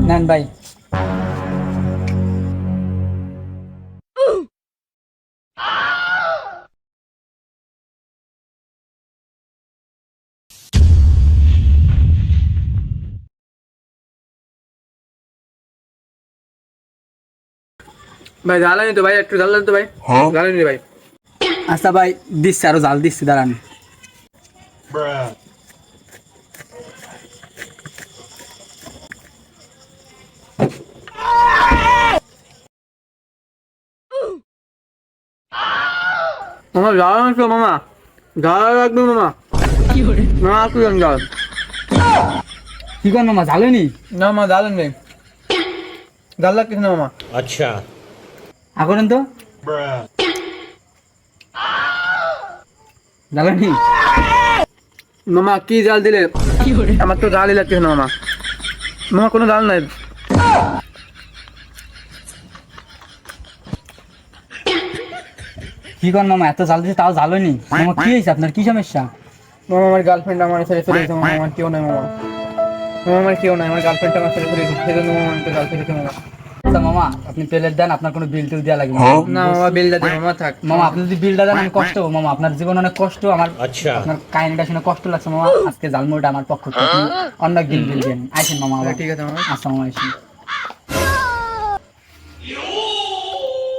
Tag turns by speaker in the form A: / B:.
A: নেন ভাই।
B: ভাই জ্বালানি তো ভাই, একটু জ্বালানি তো ভাই, জ্বালানি ভাই।
A: আচ্ছা ভাই, দিচ্ছি, আরো জাল দিচ্ছি, দাঁড়ান।
B: মামা জ্বালানি তো মামা, জ্বালা লাগবে মামা। মামা একটু দেন জ্বাল।
A: কি কর মামা, ঝালেনি?
B: না মামা জ্বালানি নেই, জ্বাল লাগতেছে না মামা।
C: अच्छा।
A: করেন তো, ঝালেনি?
B: মামা কি জাল দিলে, আমার তো জালই লাগতেছে না মামা। মামা কোনো জাল নাই।
A: কি কর মামা, এত জাল দিচ্ছে তাও ঝালেনি? মামা কি হয়েছে আপনার, কি সমস্যা?
B: মামা আমার গার্লফ্রেন্ড আমার ছেড়ে চলে গেছে মামা, আমার কেউ নাই মামা। মামা আমার কেউ নাই, আমার গার্লফ্রেন্ড আমার ছেড়ে চলে গেছে, সেজন্য মামা আমাকে জাল ফেলেছে মামা।
A: আচ্ছা মামা, আপনি প্লেট দেন, আপনার কোনো বিল টিল দেওয়া লাগবে না।
B: না মামা বিলটা দে মামা, থাক
A: মামা আপনি যদি বিলটা দেন আমি কষ্ট হবো মামা, আপনার জীবন অনেক কষ্ট, আমার
C: আচ্ছা।
A: আপনার কাহিনীটা শুনে কষ্ট লাগছে মামা। আজকে জালমুড়িটা আমার পক্ষ থেকে, আপনি অন্য দিন বিল দেন। আইসেন মামা আবার।
B: ঠিক আছে মামা।
A: আচ্ছা মামা, আইসেন।